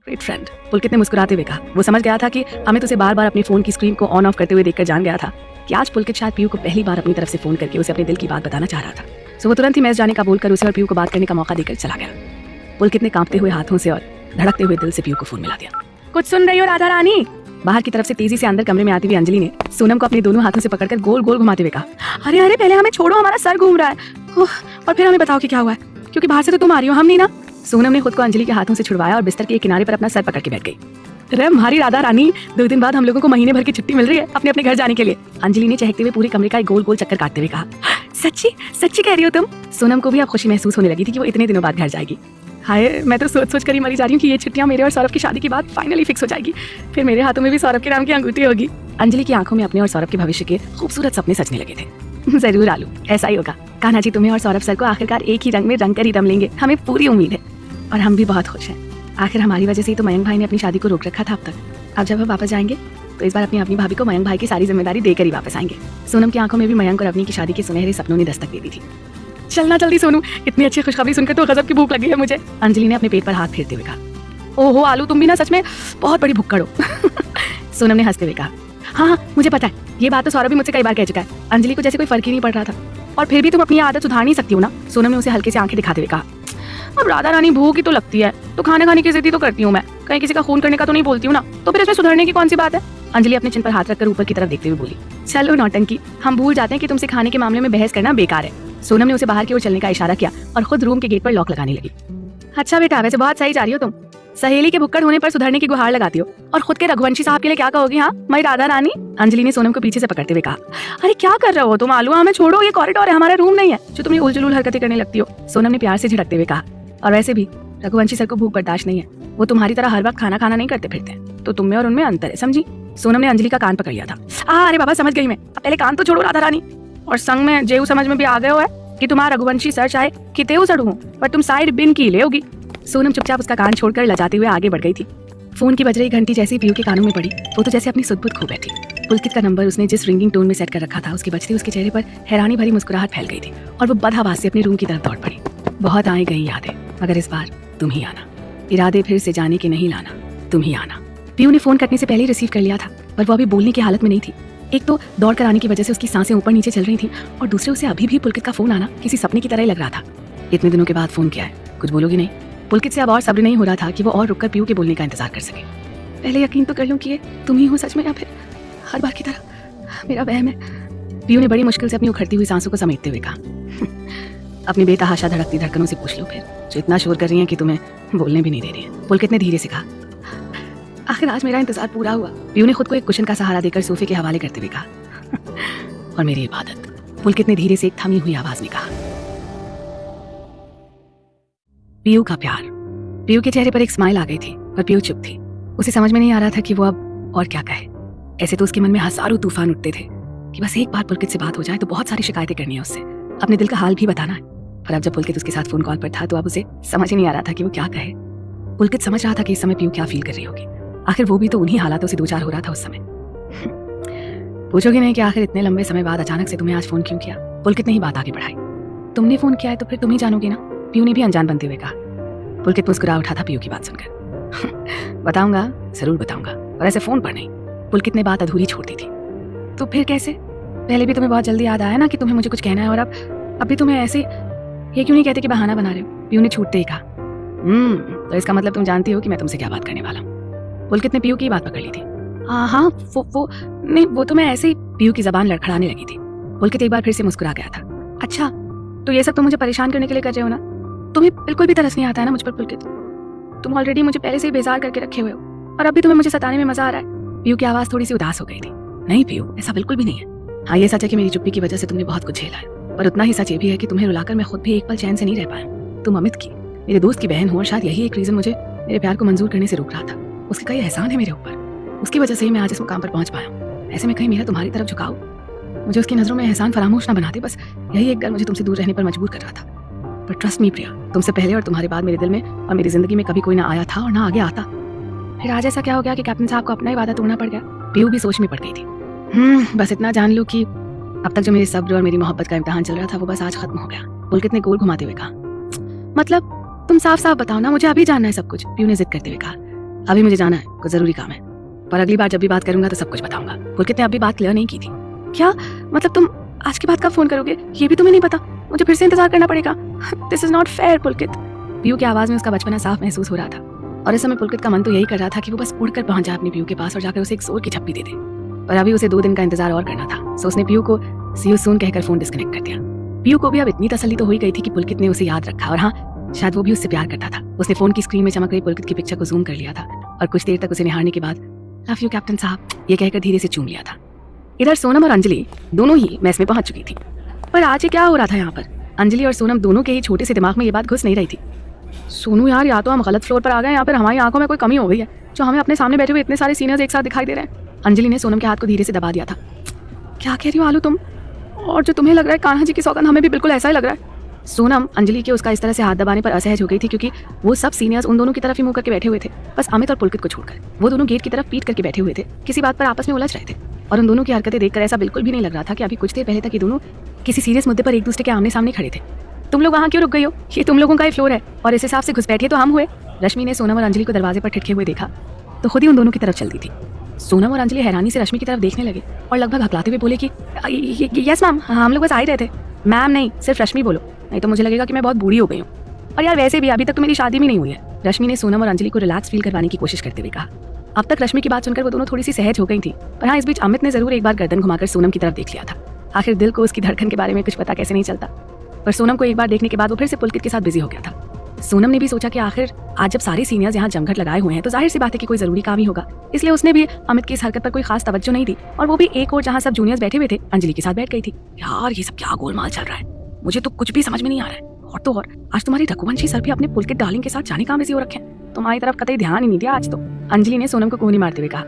Great friend, पुलकित ने मुस्कुराते हुए कहा। वो समझ गया था कि अमित उसे बार बार अपनी फोन की स्क्रीन को ऑन ऑफ करते हुए देखकर जान गया था कि आज पुलकित शायद पीयू को पहली बार अपनी तरफ से फोन करके उसे अपने दिल की बात बताना चाह रहा था। सो वो तुरंत ही मैच जाने का बोलकर उसे और पीयू को बात करने का मौका देकर चला गया। पुलकित ने कांपते हुए हाथों से और धड़कते हुए दिल से पीयू को फोन मिला दिया। कुछ सुन रही हो राधा रानी? बाहर की तरफ से तेजी से अंदर कमरे में आती हुई अंजलि ने सोनम को अपने दोनों हाथों से पकड़कर गोल गोल घुमाते हुए कहा, अरे अरे पहले हमें छोड़ो, हमारा सर घूम रहा है, और फिर हमें बताओ कि क्या हुआ है, क्योंकि बाहर से तो तुम आ रही हो, हम नहीं ना। सोनम ने खुद को अंजलि के हाथों से छुड़वाया और बिस्तर के एक किनारे पर अपना सर पकड़ के बैठ गई। अरे हमारी राधा रानी, 2 दिन बाद हम लोगों को महीने भर की छुट्टी मिल रही है अपने अपने घर जाने के लिए। अंजलि ने चहकते हुए पूरे कमरे का एक गोल गोल चक्कर काटते हुए कहा। सच्ची सच्ची कह रही हो तुम? सोनम को भी अब खुशी महसूस होने लगी थी कि वो इतने दिनों बाद घर जाएगी। हाय, मैं तो सोच सोच कर ही मरी जा रही हूँ कि ये छुट्टियां मेरे और सौरभ की शादी के बाद फाइनली फिक्स हो जाएगी। फिर मेरे हाथों में भी सौरभ के नाम की अंगूठी होगी। अंजलि की आंखों में अपने और सौरभ के भविष्य के खूबसूरत सपने सजने लगे थे। जरूर आलू, ऐसा ही होगा। कान्हा जी तुम्हें और सौरभ सर को आखिरकार एक ही रंग में रंग कर ही रम लेंगे, हमें पूरी उम्मीद है। और हम भी बहुत खुश हैं। आखिर हमारी वजह से ही तो मयंक भाई ने अपनी शादी को रोक रखा था अब तक। अब जब हम वापस जाएंगे तो इस बार अपनी भाभी को मयंक भाई की सारी जिम्मेदारी देकर ही वापस आएंगे। सोनम की आंखों में भी मयंक और अवनी की शादी के सुनहरे सपनों ने दस्तक दे दी थी। चलना जल्दी सोनू, इतनी अच्छी खुशखबरी सुनकर तो गजब की भूख लगी है मुझे। अंजलि ने अपने पेट पर हाथ फेरते हुए कहा। ओहो आलू, तुम भी ना सच में बहुत बड़ी भुक्कड़ हो। सोनम ने हंसते हुए कहा। हाँ, मुझे पता है, ये बात तो सौरभ भी मुझसे कई बार कह चुका है। अंजलि को जैसे कोई फर्क ही नहीं पड़ रहा था, और फिर भी तुम अपनी आदत सुधार नहीं सकती हो ना। सोनम ने उसे हल्के से आंखें दिखाते हुए कहा। अब राधा रानी, भूख ही तो लगती है तो खाने खाने की जिद तो करती हूँ मैं, कहीं किसी का खून करने का तो नहीं बोलती हूँ ना, तो फिर इसमें सुधरने की कौन सी बात है? अंजलि अपने चिन पर हाथ रखकर ऊपर की तरफ देखते हुए बोली। चलो नौटंकी, हम भूल जाते हैं कि तुमसे खाने के मामले में बहस करना बेकार है। सोनम ने उसे बाहर की ओर चलने का इशारा किया और खुद रूम के गेट पर लॉक लगाने लगी। अच्छा बेटा, वैसे बहुत सही जा रही हो तुम। सहेली के भुक्कड़ होने पर सुधरने की गुहार लगाती हो, और खुद के रघुवंशी साहब के लिए क्या कहोगी? हाँ मैं राधा रानी। अंजलि ने सोनम को पीछे से पकड़ते हुए कहा। अरे क्या कर रहे हो तुम आलू, हमें छोड़ो, ये कॉरिडोर है, हमारा रूम नहीं है जो तुम ये उलझुल हरकतें करने लगती हो। सोनम ने प्यार से झिड़कते हुए कहा। और वैसे भी रघुवंशी सर को भूख बर्दाश्त नहीं है, वो तुम्हारी तरह हर वक्त खाना खाना नहीं करते फिरते, तो तुम में और उनमें अंतर है, समझी? सोनम ने अंजलि का कान पकड़ लिया था। अरे बाबा समझ गई मैं, पहले कान तो छोड़ो राधा रानी। और संग में जेऊ समझ में भी आ गए हो है कि तुम्हारा रघुवंशी सर चाहे कितेऊ सड़ू पर तुम साइड बिन की ले होगी। सोनम चुपचाप उसका कान छोड़कर लजाते हुए आगे बढ़ गई थी। फोन की बज रही घंटी जैसे पीयू के कानों में पड़ी, वो तो जैसे अपनी सुध-बुध खो बैठी। पुलकित का नंबर उसने जिस रिंगिंग टोन में सेट कर रखा था, उसके बजते उसके चेहरे पर हैरानी भरी मुस्कुराहट फैल गई थी और वो बदहवास से अपने रूम की तरफ दौड़ पड़ी। बहुत आए गई यादें, मगर इस बार तुम ही आना। इरादे फिर से जाने के नहीं लाना, तुम ही आना। पीयू ने फोन कटने से पहले ही रिसीव कर लिया था, पर वो अभी बोलने की हालत में नहीं थी। एक तो दौड़ कर आने की वजह से उसकी सांसें ऊपर नीचे चल रही थी, और दूसरे उसे अभी भी पुलकित का फोन आना किसी सपने की तरह ही लग रहा था। इतने दिनों के बाद फोन किया है, कुछ बोलोगी नहीं? पुलकित से अब और सब्र नहीं हो रहा था कि वो और रुककर पीयू के बोलने का इंतजार कर सके। पहले यकीन तो कर लूं कि ये तुम ही हो सच में, या फिर हर बार की तरह मेरा वहम है। पीयू ने बड़ी मुश्किल से अपनी उखड़ती हुई सांसों को समेटते हुए कहा। अपनी बेतहाशा धड़कती धड़कनों से पूछ लो फिर, जो इतना शोर कर रही है कि तुम्हें बोलने भी नहीं दे रही है। पुलकित ने धीरे से कहा। आखिर आज मेरा इंतजार पूरा हुआ। पीयू ने खुद को एक कुशन का सहारा देकर सोफे के हवाले करते हुए कहा। और मेरी इबादत, पुलकित ने धीरे से एक थमी हुई आवाज में कहा। पीयू का प्यार। पीयू के चेहरे पर एक स्माइल आ गई थी, पर पीयू चुप थी। उसे समझ में नहीं आ रहा था कि वो अब और क्या कहे। ऐसे तो उसके मन में हजारों तूफान उठते थे कि बस एक बार पुलकित से बात हो जाए तो बहुत सारी शिकायतें करनी है उससे, अपने दिल का हाल भी बताना है। पर अब जब पुलकित उसके साथ फोन कॉल पर था तो अब उसे समझ ही नहीं आ रहा था कि वो क्या कहे। पुलकित समझ रहा था कि इस समय पीयू क्या फील कर रही होगी। आखिर वो भी तो उन्हीं हालातों से दो चार हो रहा था उस समय। पूछोगे नहीं कि आखिर इतने लंबे समय बाद अचानक से तुम्हें आज फोन क्यों किया? पुलकित ने ही बात आगे बढ़ाई। तुमने फोन किया है तो फिर तुम ही जानोगे ना, पीयू ने भी अनजान बनते हुए कहा। पुलकित मुस्कुरा उठा था पीयू की बात सुनकर। बताऊंगा, जरूर बताऊंगा, और ऐसे फोन पर नहीं। पुलकित ने बात अधूरी छोड़ दी थी। तो फिर कैसे? पहले भी तुम्हें बहुत जल्दी याद आया ना कि तुम्हें मुझे कुछ कहना है, और अब भी तुम्हें ऐसे ये क्यों नहीं कहते कि बहाना बना रहे हो? पीयू ने छूटते ही कहा। तो इसका मतलब तुम जानती हो कि मैं तुमसे क्या बात करने वाला हूँ। पुलकित ने पीयू की बात पकड़ ली थी। हाँ, वो तो मैं ऐसे ही। पीयू की जबान लड़खड़ाने लगी थी। पुलकित एक बार फिर से मुस्कुरा गया था। अच्छा, तो ये सब तुम मुझे परेशान करने के लिए कर रहे हो ना? तुम्हें बिल्कुल भी तरस नहीं आता है ना मुझ पर पुलकित? तुम ऑलरेडी मुझे पहले से ही बेजार करके रखे हुए हो, और अभी तुम्हें मुझे सताने में मजा आ रहा है। पीयू की आवाज थोड़ी सी उदास हो गई थी। नहीं पीयू, ऐसा बिल्कुल भी नहीं है। हाँ, ये सच है कि मेरी चुप्पी की वजह से तुमने बहुत कुछ झेला है, पर उतना ही सच ये भी है कि तुम्हें रुलाकर मैं खुद भी एक पल चैन से नहीं रह पाया। तुम अमित की, मेरे दोस्त की बहन हो, और शायद यही एक रीजन मुझे मेरे प्यार को मंजूर करने से रोक रहा था। उसके कई एहसान है मेरे ऊपर, उसकी वजह से ही मैं आज इस मुकाम पर पहुंच पाया हूँ। ऐसे में कहीं मेरा तुम्हारी तरफ झुकाव मुझे उसकी नजरों में एहसान फरामोश ना बना दे। बस यही एक डर मुझे तुमसे दूर रहने पर मजबूर कर रहा था। पर ट्रस्ट मी प्रिया, तुमसे पहले और तुम्हारे बाद मेरे दिल में और मेरी जिंदगी में कभी कोई ना आया था और ना आगे आता। फिर आज ऐसा क्या हो गया कि कैप्टन साहब को अपना ही वादा तोड़ना पड़ गया? पीयू भी सोच में पड़ गई थी। बस इतना जान लो कि अब तक जो मेरे सब्र और मेरी मोहब्बत का इम्तिहान चल रहा था वो बस आज खत्म हो गया। पुलकित ने गोल घुमाते हुए कहा। मतलब तुम साफ साफ बताओ ना, मुझे अभी जानना है सब कुछ। पीयू ने जिद करते हुए कहा। अभी मुझे जाना है, कुछ जरूरी काम है, पर अगली बार जब भी बात करूंगा तो सब कुछ बताऊंगा। पुलकित ने अभी बात क्लियर नहीं की थी। क्या मतलब तुम आज के बाद कब फोन करोगे ये भी तुम्हें नहीं पता? मुझे फिर से इंतजार करना पड़ेगा। This is not fair Pulkit. Piyu की आवाज में उसका बचपना साफ महसूस हो रहा था और इस समय पुलकित का मन तो यही कर रहा था कि वो बस उड़कर पहुंच जाए अपनी पीयू के पास और जाकर उसे एक जोर की झप्पी दे दे। पर अभी उसे 2 दिन का इंतजार और करना था, सो उसने पीयू को सी यू सून कहकर फोन डिस्कनेक्ट कर दिया। पीयू को भी अब इतनी तसल्ली तो हो ही गई थी कि पुलकित ने उसे याद रखा और हाँ, शायद वो भी उससे प्यार करता था। उसने फोन की स्क्रीन में चमक रही पुलकित की पिक्चर को जूम कर लिया था और कुछ देर तक उसे निहारने के बाद लव यू कैप्टन साहब ये कहकर धीरे से चूम लिया था। इधर सोनम और अंजलि दोनों ही मेस में पहुंच चुकी थी। पर आज ये क्या हो रहा था यहाँ पर? अंजलि और सोनम दोनों के ही छोटे से दिमाग में ये बात घुस नहीं रही थी। सोनू यार, या तो हम गलत फ्लोर पर आ गए या फिर हमारी आंखों में कोई कमी हो गई है जो हमें अपने सामने बैठे हुए इतने सारे सीनियर्स एक साथ दिखाई दे रहे हैं। अंजलि ने सोनम के हाथ को धीरे से दबा दिया था। क्या कह रही हो आलू तुम? और जो तुम्हें लग रहा है कान्हा जी की सौगंध, हमें भी बिल्कुल ऐसा ही लग रहा है। सोनम अंजलि के उसका इस तरह से हाथ दबाने पर असहज हो गई थी क्योंकि वो सब सीनियर्स उन दोनों की तरफ ही मुंह करके बैठे हुए थे, बस अमित और पुलकित को छोड़कर। वो दोनों गेट की तरफ पीट करके बैठे हुए थे, किसी बात पर आपस में उलझ रहे थे और उन दोनों की हरकतें देखकर ऐसा बिल्कुल भी नहीं लग रहा था कि अभी कुछ देर पहले तक ये दोनों किसी सीरियस मुद्दे पर एक दूसरे के आमने सामने खड़े थे। तुम लोग वहाँ क्यों रुक गई हो? ये तुम लोगों का ही फ्लोर है और इस हिसाब से घुस बैठे तो हम हुए। रश्मि ने सोनम और अंजलि को दरवाजे पर ठिठके हुए देखा तो खुद ही उन दोनों की तरफ चलती थी। सोनम और अंजलि हैरानी से रश्मि की तरफ देखने लगे और लगभग हकलाते हुए बोले कि यस मैम, हम लोग बस आ ही रहे थे। मैम नहीं, सिर्फ रश्मि बोलो, नहीं तो मुझे लगेगा कि मैं बहुत बूढ़ी हो गई हूँ। और यार वैसे भी अभी तक तो मेरी शादी भी नहीं हुई है। रश्मि ने सोनम और अंजलि को रिलैक्स फील करवाने की कोशिश करते हुए कहा। अब तक रश्मि की बात सुनकर वो दोनों थोड़ी सी सहज हो गई थी, पर हाँ, इस बीच अमित ने जरूर एक बार गर्दन घुमाकर सोनम की तरफ देख लिया था। आखिर दिल को उसकी धड़कन के बारे में कुछ पता कैसे नहीं चलता। पर सोनम को एक बार देखने के बाद वो फिर से पुलकित के साथ बिजी हो गया था। सोनम ने भी सोचा कि आखिर आज जब सारे सीनियर्स यहाँ जमघट लगाए हुए हैं तो जाहिर सी बात है कि कोई जरूरी काम ही होगा, इसलिए उसने भी अमित की इस हरकत पर कोई खास तवज्जो नहीं दी और वो भी एक और जहाँ सब जूनियर्स बैठे हुए थे अंजलि के साथ बैठ गई थी। यार ये सब क्या गोलमाल चल रहा है, मुझे तो कुछ भी समझ में नहीं आ रहा है। और तो और आज तुम्हारी रघुवंशी सर भी अपने पुलकित डार्लिंग के साथ जाने कहाँ बिजी हो रखे हैं, तुम्हारी तरफ कतई ध्यान ही नहीं दिया आज तो। अंजलि ने सोनम को कोहनी मारते हुए कहा।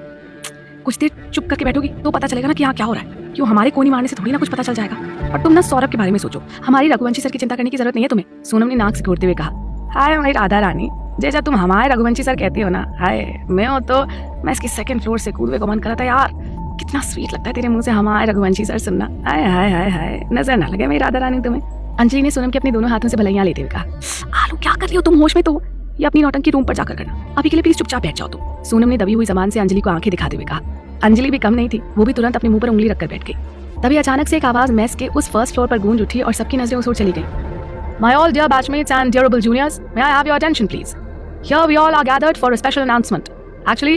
कुछ देर चुप करके बैठोगी तो पता चलेगा ना कि यहाँ क्या हो रहा है। क्यों हमारे कोहनी मारने से थोड़ी ना कुछ पता चल जाएगा। और तुम ना सौरभ के बारे में सोचो, हमारी रघुवंशी सर की चिंता करने की जरूरत नहीं है तुम्हें। सोनम ने नाक से घूरते हुए कहा। हाय हमारी राधा रानी, जैसा तुम हमारे रघुवंशी सर कहती हो ना, हाय मैं हो तो मैं इसकी 2nd फ्लोर से कूदने को मन करा था यार। कितना स्वीट लगता है तेरे मुंह से हमारे रघुवंशी सर सुनना। हाय हाय हाय हाय, नजर ना लगे मेरी राधा रानी तुम्हें। अंजलि ने सोनम के अपने दोनों हाथों से भलाइयां लेते हुए कहा। आलू क्या कर रही हो तुम, होश में तो? ये अपनी नौटंकी रूम पर जाकर करना, अभी के लिए प्लीज चुपचाप बैठ जाओ तुम। सोनम ने दबी हुई जबान से अंजलि को आंखें दिखाते हुए कहा। अंजलि भी कम नहीं थी, वो भी तुरंत अपने मुंह पर उंगली रखकर बैठ गई। तभी अचानक से एक आवाज मेस के उस 1st फ्लोर पर गूंज उठी और सबकी नजरें उस ओर चली गई। My all dear batchmates and dearable juniors, may I have your attention please? Here we all are gathered for a special announcement. Actually,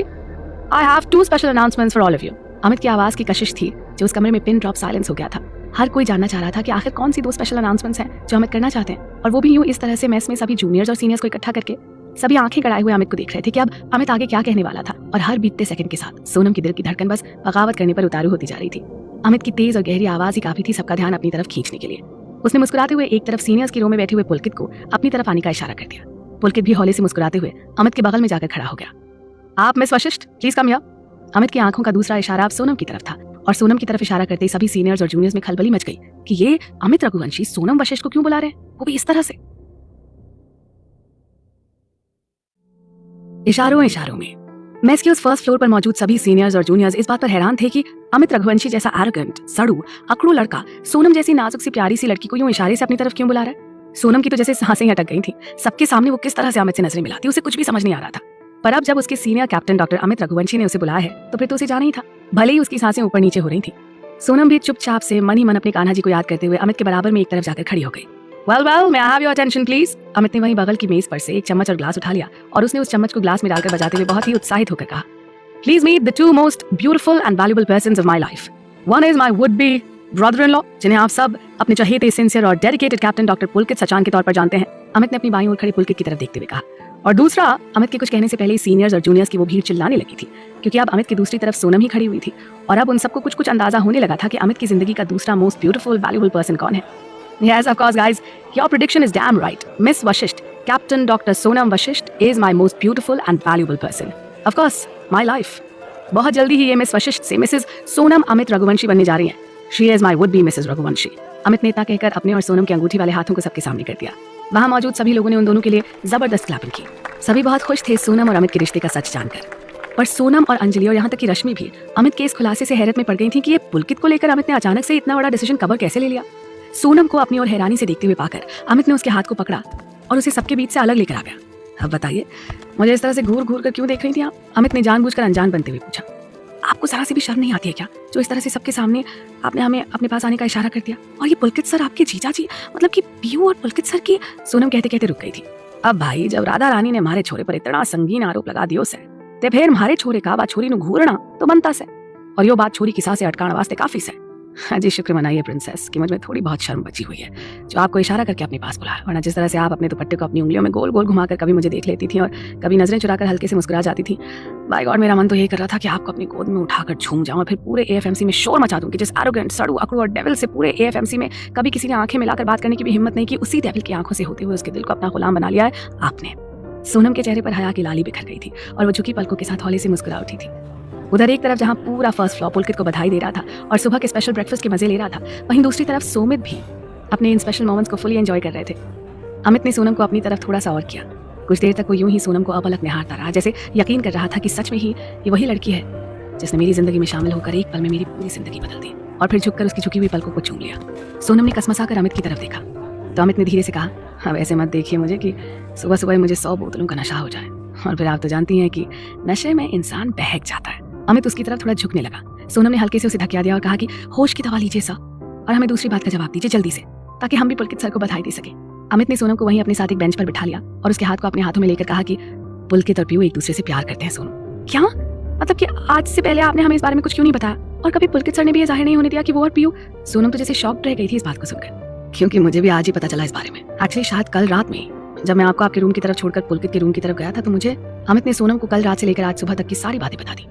I have 2 special announcements for all of you. Amit की आवाज की कशिश थी जो उस कमरे में pin drop silence हो गया था। हर कोई जानना चाह रहा था कि आखिर कौन सी 2 स्पेशल अनाउंसमेंट्स हैं जो अमित करना चाहते हैं, और वो भी यूं इस तरह से मेस में सभी जूनियर्स और सीनियर्स को इकट्ठा करके। सभी आंखें गड़ाए हुए अमित को देख रहे थे कि अब अमित आगे क्या कहने वाला था, और हर बीतते सेकंड के साथ सोनम की दिल की धड़कन बस बगावत करने पर उतारू होती जा रही थी। अमित की तेज और गहरी आवाज ही काफी थी सबका ध्यान अपनी तरफ खींचने के लिए। उसने मुस्कुराते हुए एक तरफ सीनियर्स की रो में बैठे हुए पुलकित को अपनी तरफ आने का इशारा कर दिया। पुलकित भी हौले से मुस्कुराते हुए अमित के बगल में जाकर खड़ा हो गया। आप miss Vashishtha please come here. Amit की आंखों का दूसरा इशारा अब सोनम की तरफ था और सोनम की तरफ इशारा करते ही सभी सीनियर्स और जूनियर्स में खलबली मच गई कि ये अमित रघुवंशी सोनम वशिष्ठ को क्यों बुला रहे हैं, वो भी इस तरह से। इशारों इशारों में मेस के उस 1st फ्लोर पर मौजूद सभी सीनियर्स और जूनियर्स इस बात पर हैरान थे कि अमित रघुवंशी जैसा एरोगेंट, सड़ू, अकड़ू लड़का सोनम जैसी नाजुक सी प्यारी सी लड़की को यूं इशारे से अपनी तरफ क्यों बुला रहा है। सोनम की तो जैसे सांसें अटक गई थी। सबके सामने वो किस तरह से अमित से नजरें मिलाती, उसे कुछ भी समझ नहीं आ रहा था। पर अब जब उसके senior captain doctor Amit Raghuvanshi ने उसे बुलाया है तो फिर तो उसे जाना ही था, भले ही उसकी सांसें ऊपर नीचे हो रही थी। सोनम भी चुपचाप से मन ही मन अपने कान्हा जी को याद करते हुए अमित के बराबर में एक तरफ जाकर खड़ी हो गई। Well well, may I have your attention please? Amit ने वहीं बगल की मेज पर से एक चम्मच और ग्लास उठा लिया और उसने उस चम्मच को ग्लास में डालकर बजाते हुए बहुत ही उत्साहित होकर कहा। Please meet the 2 most beautiful and valuable persons of my life. One is my would-be brother-in-law, जिन्हें आप सब अपने चहेते, सिंसियर और डेडिकेटेड कैप्टन डॉक्टर पुलकित सचान के तौर पर जानते हैं। अमित ने अपनी बाईं ओर खड़े पुलकित की तरफ देखते हुए कहा। और दूसरा, अमित के कुछ कहने से पहले ही सीनियर्स और जूनियर्स की वो भीड़ चिल्लाने लगी थी क्योंकि अब अमित की दूसरी तरफ सोनम ही खड़ी हुई थी और अब उन सबको कुछ कुछ अंदाजा होने लगा था कि अमित की जिंदगी का दूसरा मोस्ट ब्यूटीफुल वैल्यूएबल पर्सन कौन है। Yes, of course, guys. Your prediction is damn right. Miss Vashisht, Captain Dr. Sonam Vashisht is my most beautiful and valuable person. Of course, my life. बहुत जल्दी ही ये मिस वशिष्ठ से Mrs Sonam Amit Raghuvanshi बनने जा रही हैं। She is my would-be Mrs. Raghuvanshi. Amit ने इतना कहकर अपने और सोनम के अंगूठी वाले हाथों को सबके सामने कर दिया। वहाँ मौजूद सभी लोगों ने उन दोनों के लिए जबरदस्त क्लैपिंग की। सभी बहुत खुश थे सोनम और अमित के रिश्ते का सच जानकर। पर सोनम और अंजलि और यहाँ तक कि रश्मि भी अमित के इस खुलासे से हैरत में पड़ गई थी कि ये पुलकित को लेकर अमित ने अचानक से इतना बड़ा डिसीजन कवर कैसे ले लिया। सोनम को अपनी ओर हैरानी से देखते हुए पाकर अमित ने उसके हाथ को पकड़ा और उसे सबके बीच से अलग लेकर आ गया। अब बताइए, मुझे इस तरह से घूर घूर कर क्यों देख रही थी आप? अमित ने जानबूझकर अनजान बनते हुए पूछा। आपको जरा सी भी शर्म नहीं आती है क्या, जो इस तरह से सबके सामने आपने हमें अपने पास आने का इशारा कर दिया? और ये पुलकित सर आपके जीजा जी, मतलब कि पीयू और पुलकित सर की। सोनम कहते कहते रुक गई थी। अब भाई, जब राधा रानी ने हमारे छोरे पर इतना संगीन आरोप लगा दियो से, ते फिर हमारे छोरे का बात छोरी नु घूरना तो बनता से, और यो बात छोरी की सासे अटकाने वास्ते काफी से। हाँ जी, शुक्र मनाइए प्रिंसेस कि मुझ में थोड़ी बहुत शर्म बची हुई है, जो आपको इशारा करके अपने पास बुलाया। वरना जिस तरह से आप अपने दुपट्टे को अपनी उंगलियों में गोल गोल घुमाकर कभी मुझे देख लेती थी और कभी नजरें चुराकर हल्के से मुस्कुरा जाती थी, बाय गॉड मेरा मन तो यही कर रहा था कि आपको अपनी गोद में उठाकर झूम जाऊं और फिर पूरे एएफएमसी में शोर मचा दूं कि जिस एरोगेंट, सड़ू, अकड़ू और डेविल से पूरे एएफएमसी में कभी किसी ने आंखें मिलाकर बात करने की भी हिम्मत नहीं की, उसी डेविल की आंखों से होते हुए उसके दिल को अपना गुलाम बना लिया है आपने। सोनम के चेहरे पर हया की लाली बिखर गई थी और वो झुकी पलकों के साथ हौले से मुस्कुरा उठी थी। उधर एक तरफ जहां पूरा फर्स्ट फ्लोर पुलकित को बधाई दे रहा था और सुबह के स्पेशल ब्रेकफास्ट के मजे ले रहा था, वहीं दूसरी तरफ सोमित भी अपने इन स्पेशल मोमेंट्स को फुली एंजॉय कर रहे थे। अमित ने सोनम को अपनी तरफ थोड़ा सा और किया। कुछ देर तक वो यूं ही सोनम को अपलक निहारता रहा, जैसे यकीन कर रहा था कि सच में ही ये वही लड़की है जिसने मेरी जिंदगी में शामिल होकर एक पल में मेरी पूरी जिंदगी बदल दी। और फिर झुककर उसकी झुकी हुई पलकों को चूम लिया। सोनम ने कसमसाकर अमित की तरफ देखा तो अमित ने धीरे से कहा, अब ऐसे मत देखिए मुझे कि सुबह सुबह मुझे 100 बोतलों का नशा हो जाए, और फिर आप तो जानती हैं कि नशे में इंसान बहक जाता है। अमित उसकी तरफ थोड़ा झुकने लगा। सोनम ने हल्के से उसे धकिया दिया और कहा कि होश की दवा लीजिए सर, और हमें दूसरी बात का जवाब दीजिए जल्दी से, ताकि हम भी पुलकित सर को बधाई दे सके। अमित ने सोनम को वहीं अपने साथ एक बेंच पर बिठा लिया और उसके हाथ को अपने हाथों में लेकर कहा कि पुलकित और पीयू एक दूसरे से प्यार करते हैं सोनम। क्या मतलब कि आज से पहले आपने हमें इस बारे में कुछ क्यों नहीं बताया, और कभी पुलकित सर ने भी ये जाहिर नहीं होने दिया कि वो और पीयू? सोनम तो जैसे शॉक्ड रह गई थी इस बात को सुनकर, क्योंकि मुझे भी आज ही पता चला इस बारे में। एक्चुअली शायद कल रात में जब मैं आपको आपके रूम की तरफ छोड़कर पुलकित के रूम की तरफ गया था, तो मुझे अमित ने सोनम को कल रात से लेकर आज सुबह तक की सारी बातें बता दी।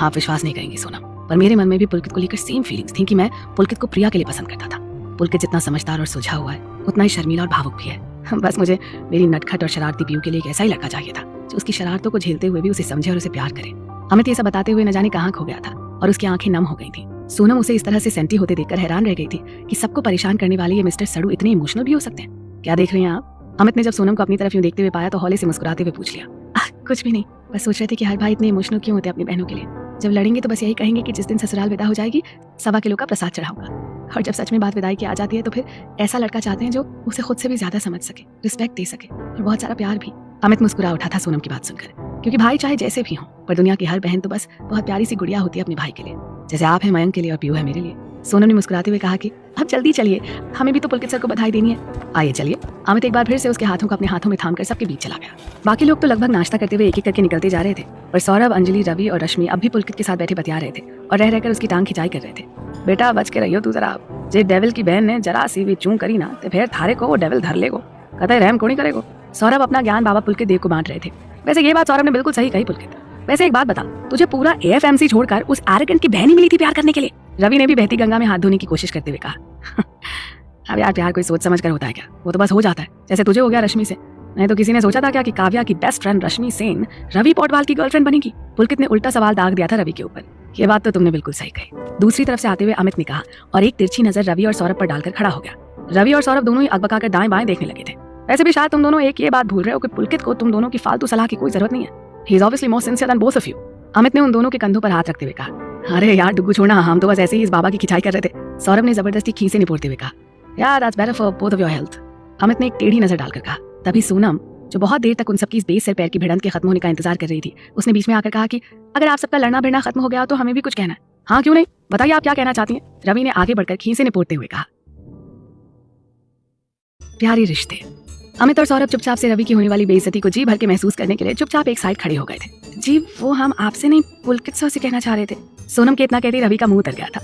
आप विश्वास नहीं करेंगी सोनम, पर मेरे मन में भी पुलकित को लेकर सेम फीलिंग्स थी कि मैं पुलकित को प्रिया के लिए पसंद करता था। पुलकित जितना समझदार और सुलझा हुआ है, उतना ही शर्मीला और भावुक भी है। बस मुझे मेरी नटखट और शरारती पीयू के लिए एक ऐसा ही लड़का चाहिए था जो उसकी शरारतों को झेलते हुए भी उसे समझे और उसे प्यार करे। अमित ये सब बताते हुए न जाने कहाँ खो गया था और उसकी आंखें नम हो गई थी। सोनम उसे इस तरह से सेंटी होते देखकर हैरान रह गई थी कि सबको परेशान करने वाले ये मिस्टर सड़ू इतने इमोशनल भी हो सकते हैं। क्या देख रहे हैं आप? अमित ने जब सोनम को अपनी तरफ यूं देखते हुए पाया तो हौले से मुस्कुराते हुए पूछ लिया। कुछ भी नहीं, बस सोच रहे थे कि हर भाई इतने इमोशनल क्यों होते अपनी बहनों के लिए। जब लड़ेंगे तो बस यही कहेंगे कि जिस दिन ससुराल विदा हो जाएगी 1.25 किलो का प्रसाद चढ़ाऊंगा, और जब सच में बात विदाई की आ जाती है तो फिर ऐसा लड़का चाहते हैं जो उसे खुद से भी ज्यादा समझ सके, रिस्पेक्ट दे सके और बहुत सारा प्यार भी। अमित मुस्कुरा उठा था सोनम की बात सुनकर, क्योंकि भाई चाहे जैसे भी हों, पर दुनिया की हर बहन तो बस बहुत प्यारी सी गुड़िया होती है अपने भाई के लिए, जैसे आप हैं मयंक के लिए और पीयू है मेरे लिए। सोनम ने मुस्कुराते हुए कहा कि अब जल्दी चलिए, हमें भी तो पुलकित सर को बधाई देनी है। आइए चलिए। अमित एक बार फिर से उसके हाथों को अपने हाथों में थामकर सबके बीच चला गया। बाकी लोग तो लगभग नाश्ता करते हुए एक एक करके निकलते जा रहे थे, पर सौरभ, अंजलि, रवि और रश्मि अब भी पुलकित के साथ बैठे बतिया रहे थे और रह रहकर उसकी टांग खिंचाई कर रहे थे। बेटा बच के रहियो तू जरा, जे डेविल की बहन ने जरा सी भी चूं करी ना तो फिर थारे को वो डेविल धर लेगो, कतई रहम कोनी करेगो। सौरभ अपना ज्ञान बाबा पुलकित देव को बांट रहे थे। वैसे ये बात सौरभ ने बिल्कुल सही कही पुलकित। वैसे एक बात बता, तुझे पूरा एएफएमसी छोड़कर उस एरोगेंट की बहन ही मिली थी प्यार करने के लिए? रवि ने भी बहती गंगा में हाथ धोने की कोशिश करते हुए कहा। अब यार प्यार कोई सोच समझ कर होता है क्या? वो तो बस हो जाता है, जैसे तुझे हो गया रश्मि से। नहीं तो किसी ने सोचा था क्या कि काव्या की बेस्ट फ्रेंड रश्मि सेन रवि पौडवाल की गर्लफ्रेंड बनेगी? पुलकित ने उल्टा सवाल दाग दिया था रवि के ऊपर। ये बात तो तुमने बिल्कुल सही कही। दूसरी तरफ से आते हुए अमित ने कहा और एक तिरछी नजर रवि और सौरभ पर डालकर खड़ा हो गया। रवि और सौरभ दोनों ही अकबकाकर दाएं बाएं देखने लगे थे। वैसे भी शायद तुम दोनों एक ये बात भूल रहे हो कि पुलकित को तुम दोनों की फालतू सलाह की कोई जरूरत नहीं है। He is obviously more sincere than both of you. Amit ने उन दोनों के कंधों पर हाथ रखते हुए कहा। अरे यार डुग्गू छोड़ना, हम तो बस ऐसे ही इस बाबा की खिंचाई कर रहे थे। सौरभ ने जबरदस्ती खींचे निपोड़ते हुए कहा, यार that's better for both of your health. Amit ने एक टेढ़ी नजर डालकर कहा। तभी सोनम, जो बहुत देर तक उन सबकी इस बेस सिर पैर की भिड़ंत के खत्म होने का इंतजार कर रही थी, उसने बीच में आकर कहा कि अगर आप सबका लड़ना भिड़ना खत्म हो गया तो हमें भी कुछ कहना है। हाँ क्यों नहीं, बताइए आप क्या कहना चाहती हैं? रवि ने आगे बढ़कर खींचे निपोड़ते हुए कहा। प्यारे रिश्ते। अमित और सौरभ चुपचाप से रवि की होने वाली बेइज्जती को जी भर के महसूस करने के लिए चुपचाप एक साइड खड़े हो गए थे। जी वो हम आपसे नहीं पुलकित सर से कहना चाह रहे थे। सोनम के इतना कहते रवि का मुंह उतर गया था।